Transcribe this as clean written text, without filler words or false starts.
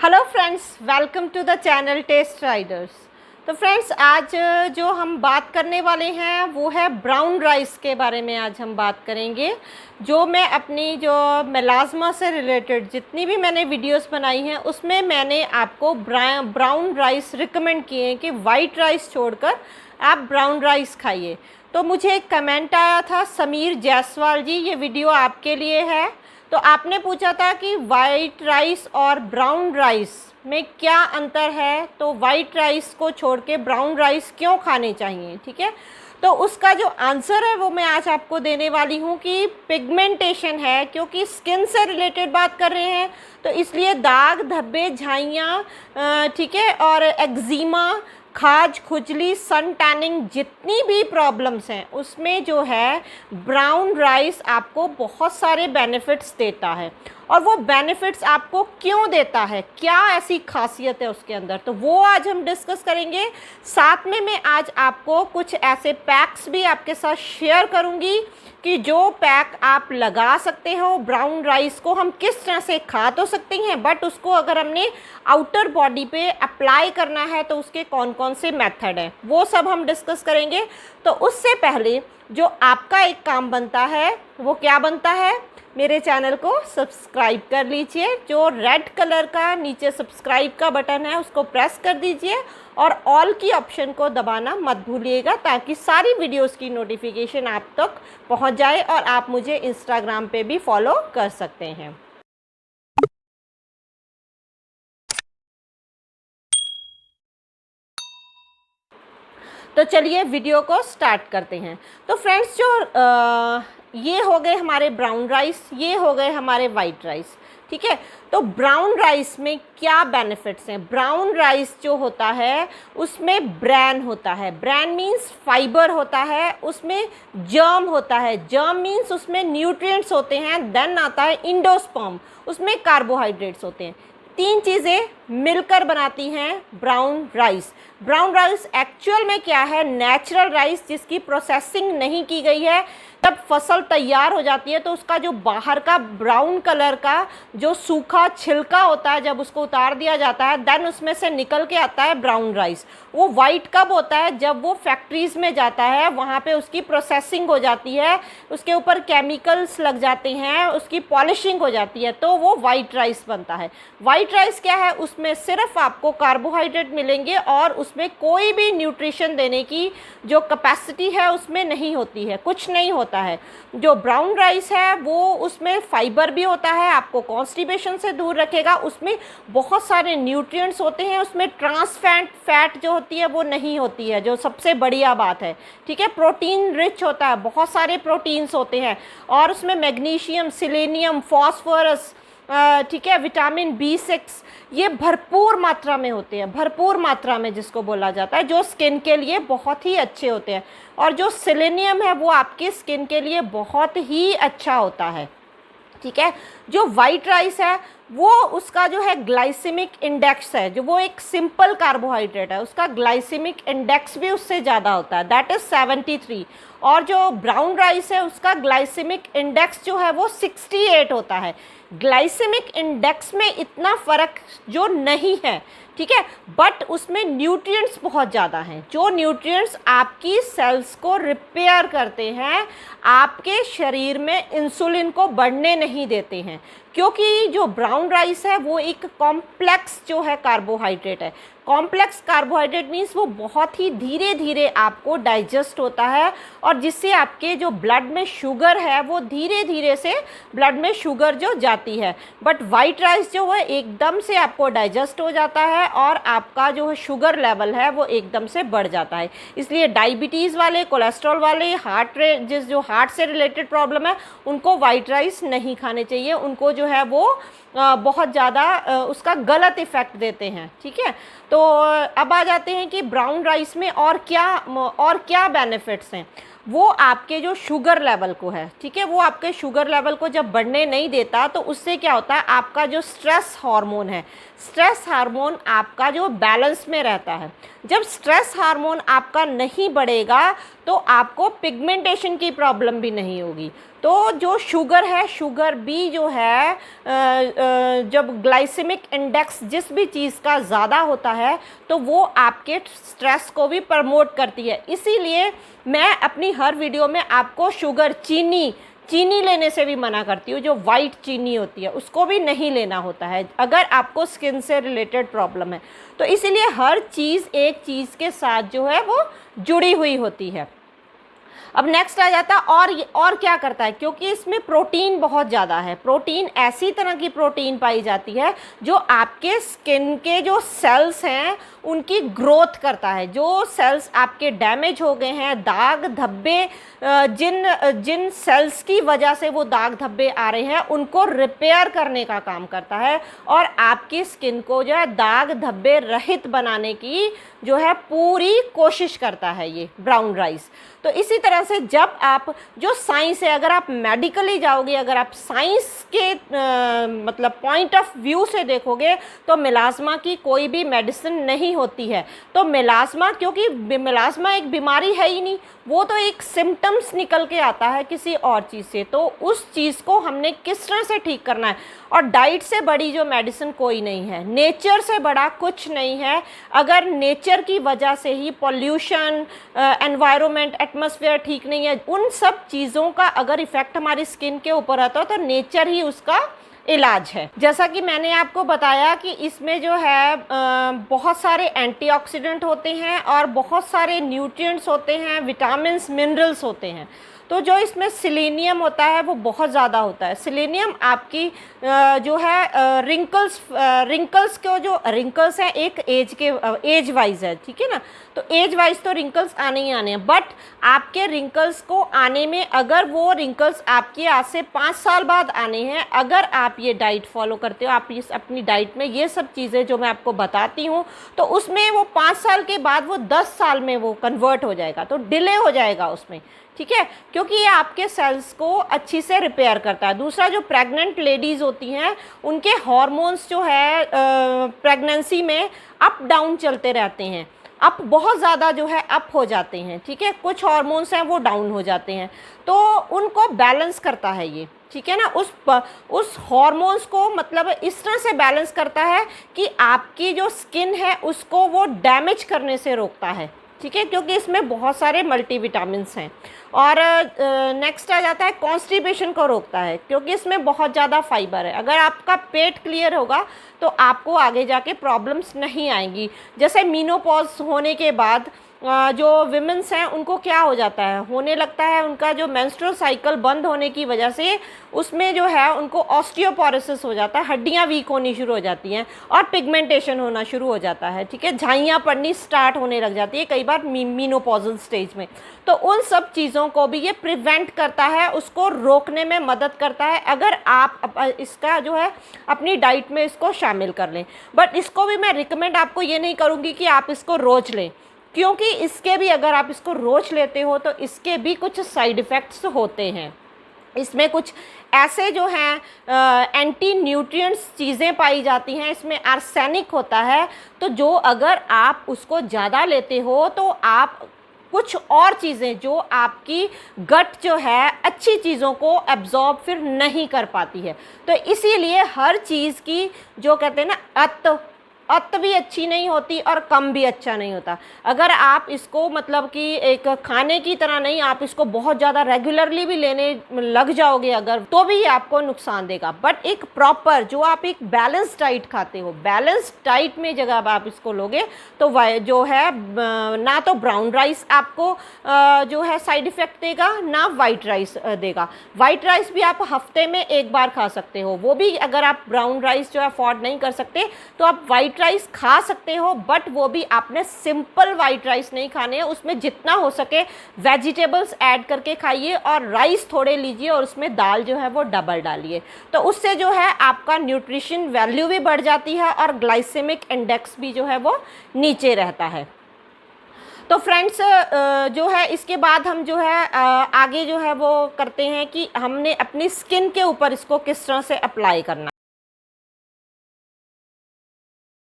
Hello friends, welcome to the channel Test Riders. तो friends, आज जो हम बात करने वाले हैं वो है ब्राउन राइस के बारे में। आज हम बात करेंगे जो मैं अपनी जो मेलाज़मा से रिलेटेड जितनी भी मैंने वीडियोस बनाई हैं उसमें मैंने आपको ब्राउन राइस रिकमेंड किए हैं कि वाइट राइस छोड़कर आप ब्राउन राइस खाइए। तो मुझे एक कमेंट आया था, समीर जायसवाल जी, ये वीडियो आपके लिए है। तो आपने पूछा था कि वाइट राइस और ब्राउन राइस में क्या अंतर है, तो वाइट राइस को छोड़ के ब्राउन राइस क्यों खाने चाहिए। ठीक है, तो उसका जो आंसर है वो मैं आज आपको देने वाली हूँ कि पिगमेंटेशन है, क्योंकि स्किन से रिलेटेड बात कर रहे हैं तो इसलिए दाग धब्बे झाइयाँ, ठीक है, और एक्जिमा, खाज, खुजली, सन टैनिंग, जितनी भी प्रॉब्लम्स हैं उसमें जो है ब्राउन राइस आपको बहुत सारे बेनिफिट्स देता है। और वो बेनिफिट्स आपको क्यों देता है, क्या ऐसी खासियत है उसके अंदर, तो वो आज हम डिस्कस करेंगे। साथ में मैं आज आपको कुछ ऐसे पैक्स भी आपके साथ शेयर करूंगी कि जो पैक आप लगा सकते हो। ब्राउन राइस को हम किस तरह से खा तो सकते हैं, बट उसको अगर हमने आउटर बॉडी पे अप्लाई करना है तो उसके कौन कौन से मेथड हैं वो सब हम डिस्कस करेंगे। तो उससे पहले जो आपका एक काम बनता है वो क्या बनता है, मेरे चैनल को सब्सक्राइब कर लीजिए। जो रेड कलर का नीचे सब्सक्राइब का बटन है उसको प्रेस कर दीजिए और ऑल की ऑप्शन को दबाना मत भूलिएगा, ताकि सारी वीडियोस की नोटिफिकेशन आप तक पहुंच जाए और आप मुझे इंस्टाग्राम पे भी फॉलो कर सकते हैं। तो चलिए वीडियो को स्टार्ट करते हैं। तो फ्रेंड्स, जो ये हो गए हमारे ब्राउन राइस, ये हो गए हमारे वाइट राइस। ठीक है, तो ब्राउन राइस में क्या बेनिफिट्स हैं। ब्राउन राइस जो होता है उसमें ब्रैन होता है। ब्रैन मीन्स फाइबर होता है, उसमें जर्म होता है। जर्म मीन्स उसमें न्यूट्रिएंट्स होते हैं। देन आता है इंडोस्पर्म, उसमें कार्बोहाइड्रेट्स होते हैं। तीन चीज़ें मिलकर बनाती हैं brown rice. Brown rice actual में क्या है, नेचुरल राइस जिसकी प्रोसेसिंग नहीं की गई है। जब फसल तैयार हो जाती है तो उसका जो बाहर का ब्राउन कलर का जो सूखा छिलका होता है, जब उसको उतार दिया जाता है देन उसमें से निकल के आता है ब्राउन राइस। वो वाइट कब होता है, जब वो फैक्ट्रीज़ में जाता है, वहाँ पे उसकी प्रोसेसिंग हो जाती है, उसके ऊपर केमिकल्स लग जाते हैं, उसकी पॉलिशिंग हो जाती है, तो वो वाइट राइस बनता है। वाइट राइस क्या है, उसमें सिर्फ आपको कार्बोहाइड्रेट मिलेंगे और उसमें कोई भी न्यूट्रिशन देने की जो कैपेसिटी है उसमें नहीं होती है, कुछ नहीं होता है। जो ब्राउन राइस है वो उसमें फाइबर भी होता है, आपको कॉन्स्टिपेशन से दूर रखेगा, उसमें बहुत सारे न्यूट्रिएंट्स होते हैं, उसमें ट्रांस फैट जो होती है वो नहीं होती है, जो सबसे बढ़िया बात है। ठीक है, प्रोटीन रिच होता है, बहुत सारे प्रोटीन्स होते हैं, और उसमें मैग्नीशियम, सिलेनियम, फॉस्फोरस, ठीक है, विटामिन B6, ये भरपूर मात्रा में होते हैं, भरपूर मात्रा में जिसको बोला जाता है, जो स्किन के लिए बहुत ही अच्छे होते हैं। और जो सिलेनियम है वो आपकी स्किन के लिए बहुत ही अच्छा होता है। ठीक है, जो वाइट राइस है वो उसका जो है ग्लाइसेमिक इंडेक्स है, जो वो एक सिंपल कार्बोहाइड्रेट है, उसका ग्लाइसेमिक इंडेक्स भी उससे ज़्यादा होता है, दैट इज़ 73। और जो ब्राउन राइस है उसका ग्लाइसेमिक इंडेक्स जो है वो 68 होता है। ग्लाइसेमिक इंडेक्स में इतना फ़र्क जो नहीं है, ठीक है, बट उसमें न्यूट्रिएंट्स बहुत ज़्यादा हैं, जो न्यूट्रिएंट्स आपकी सेल्स को रिपेयर करते हैं, आपके शरीर में इंसुलिन को बढ़ने नहीं देते हैं। क्योंकि जो ब्राउन राइस है वो एक कॉम्प्लेक्स जो है कार्बोहाइड्रेट है। कॉम्प्लेक्स कार्बोहाइड्रेट मीन्स वो बहुत ही धीरे धीरे आपको डाइजेस्ट होता है, और जिससे आपके जो ब्लड में शुगर है वो धीरे धीरे से ब्लड में शुगर जो जाती है। बट वाइट राइस जो है एकदम से आपको डाइजेस्ट हो जाता है और आपका जो शुगर लेवल है वो एकदम से बढ़ जाता है। इसलिए डायबिटीज़ वाले, कोलेस्ट्रॉल वाले, जो हार्ट से रिलेटेड प्रॉब्लम है उनको वाइट राइस नहीं खाने चाहिए, उनको जो है वो बहुत ज़्यादा उसका गलत इफ़ेक्ट देते हैं। ठीक है, तो अब आ जाते हैं कि ब्राउन राइस में और क्या बेनिफिट्स हैं। वो आपके जो शुगर लेवल को है, ठीक है, वो आपके शुगर लेवल को जब बढ़ने नहीं देता तो उससे क्या होता है, आपका जो स्ट्रेस हार्मोन है, स्ट्रेस हार्मोन आपका जो बैलेंस में रहता है। जब स्ट्रेस हार्मोन आपका नहीं बढ़ेगा तो आपको पिगमेंटेशन की प्रॉब्लम भी नहीं होगी। तो जो शुगर है, शुगर भी जो है जब ग्लाइसेमिक इंडेक्स जिस भी चीज़ का ज़्यादा होता है तो वो आपके स्ट्रेस को भी प्रमोट करती है। इसीलिए मैं अपनी हर वीडियो में आपको शुगर, चीनी लेने से भी मना करती हूँ। जो वाइट चीनी होती है उसको भी नहीं लेना होता है अगर आपको स्किन से रिलेटेड प्रॉब्लम है। तो इसीलिए हर चीज़ एक चीज़ के साथ जो है वो जुड़ी हुई होती है। अब नेक्स्ट आ जाता है और क्या करता है, क्योंकि इसमें प्रोटीन बहुत ज़्यादा है। प्रोटीन ऐसी तरह की प्रोटीन पाई जाती है जो आपके स्किन के जो सेल्स हैं उनकी ग्रोथ करता है। जो सेल्स आपके डैमेज हो गए हैं, दाग धब्बे, जिन सेल्स की वजह से वो दाग धब्बे आ रहे हैं उनको रिपेयर करने का काम करता है और आपकी स्किन को जो है दाग धब्बे रहित बनाने की जो है पूरी कोशिश करता है ये ब्राउन राइस। तो इसी तरह से जब आप जो साइंस है, अगर आप मेडिकली जाओगे, अगर आप साइंस के मतलब पॉइंट ऑफ व्यू से देखोगे तो मिलाज़मा की कोई भी मेडिसिन नहीं होती है। तो मिलाज़मा, क्योंकि मिलाज़मा एक बीमारी है ही नहीं, वो तो एक सिम्टम्स निकल के आता है किसी और चीज़ से। तो उस चीज़ को हमने किस तरह से ठीक करना है, और डाइट से बड़ी जो मेडिसिन कोई नहीं है, नेचर से बड़ा कुछ नहीं है। अगर नेचर की वजह से ही पॉल्यूशन, एनवायरनमेंट, एटमॉस्फेयर ठीक नहीं है, उन सब चीज़ों का अगर इफ़ेक्ट हमारी स्किन के ऊपर आता है तो नेचर ही उसका इलाज है। जैसा कि मैंने आपको बताया कि इसमें जो है बहुत सारे एंटीऑक्सीडेंट होते हैं और बहुत सारे न्यूट्रिएंट्स होते हैं, विटामिन्स, मिनरल्स होते हैं। तो जो इसमें सेलेनियम होता है वो बहुत ज़्यादा होता है। सेलेनियम आपकी जो है रिंकल्स को, जो रिंकल्स हैं एक एज वाइज है, ठीक है ना। तो एज वाइज तो रिंकल्स आने ही आने हैं, बट आपके रिंकल्स को आने में, अगर वो रिंकल्स आपके आज से 5 साल बाद आने हैं, अगर आप ये डाइट फॉलो करते हो, आप इस अपनी डाइट में ये सब चीज़ें जो मैं आपको बताती हूँ, तो उसमें वो 5 साल के बाद वो 10 साल में वो कन्वर्ट हो जाएगा। तो डिले हो जाएगा उसमें, ठीक है, क्योंकि ये आपके सेल्स को अच्छी से रिपेयर करता है। दूसरा, जो प्रेग्नेंट लेडीज़ होती हैं उनके हार्मोन्स जो है प्रेगनेंसी में अप डाउन चलते रहते हैं, अप बहुत ज़्यादा जो है अप हो जाते हैं, ठीक है, कुछ हार्मोन्स हैं वो डाउन हो जाते हैं। तो उनको बैलेंस करता है ये, ठीक है ना, उस हार्मोन्स को मतलब इस तरह से बैलेंस करता है कि आपकी जो स्किन है उसको वो डैमेज करने से रोकता है, ठीक है, क्योंकि इसमें बहुत सारे मल्टीविटामिन्स हैं। और नेक्स्ट आ जाता है कॉन्स्टिपेशन को रोकता है, क्योंकि इसमें बहुत ज़्यादा फाइबर है। अगर आपका पेट क्लियर होगा तो आपको आगे जाके प्रॉब्लम्स नहीं आएंगी। जैसे मीनोपॉज होने के बाद जो विमेंस हैं उनको क्या हो जाता है, होने लगता है उनका जो मेंस्ट्रुअल साइकिल बंद होने की वजह से उसमें जो है उनको ऑस्टियोपोरोसिस हो जाता है, हड्डियां वीक होनी शुरू हो जाती हैं और पिगमेंटेशन होना शुरू हो जाता है, ठीक है, झाइयाँ पड़नी स्टार्ट होने लग जाती है कई बार मीनोपॉजल स्टेज में। तो उन सब चीज़ों को भी ये प्रिवेंट करता है, उसको रोकने में मदद करता है, अगर आप इसका जो है अपनी डाइट में इसको शामिल कर लें। बट इसको भी मैं रिकमेंड आपको ये नहीं करूँगी कि आप इसको रोज़ लें, क्योंकि इसके भी, अगर आप इसको रोज़ लेते हो तो इसके भी कुछ साइड इफ़ेक्ट्स होते हैं। इसमें कुछ ऐसे जो हैं एंटी न्यूट्रिएंट्स चीज़ें पाई जाती हैं, इसमें आर्सेनिक होता है। तो जो अगर आप उसको ज़्यादा लेते हो तो आप कुछ और चीज़ें जो आपकी गट जो है अच्छी चीज़ों को एब्जॉर्ब फिर नहीं कर पाती है। तो इसीलिए हर चीज़ की जो कहते हैं ना अत भी अच्छी नहीं होती और कम भी अच्छा नहीं होता। अगर आप इसको मतलब कि एक खाने की तरह नहीं, आप इसको बहुत ज़्यादा रेगुलरली भी लेने लग जाओगे अगर, तो भी ये आपको नुकसान देगा। बट एक प्रॉपर जो आप एक बैलेंस डाइट खाते हो, बैलेंस डाइट में जगह आप इसको लोगे तो जो है ना तो ब्राउन राइस आपको जो है साइड इफ़ेक्ट देगा, ना वाइट राइस देगा। वाइट राइस भी आप हफ्ते में एक बार खा सकते हो, वो भी अगर आप ब्राउन राइस जो है अफोर्ड नहीं कर सकते तो आप वाइट राइस खा सकते हो। बट वो भी आपने सिंपल वाइट राइस नहीं खाने हैं, उसमें जितना हो सके वेजिटेबल्स ऐड करके खाइए और राइस थोड़े लीजिए और उसमें दाल जो है वो डबल डालिए। तो उससे जो है आपका न्यूट्रिशन वैल्यू भी बढ़ जाती है और ग्लाइसेमिक इंडेक्स भी जो है वो नीचे रहता है। तो फ्रेंड्स जो है इसके बाद हम जो है आगे जो है वो करते हैं कि हमने अपनी स्किन के ऊपर इसको किस तरह से अप्लाई करना।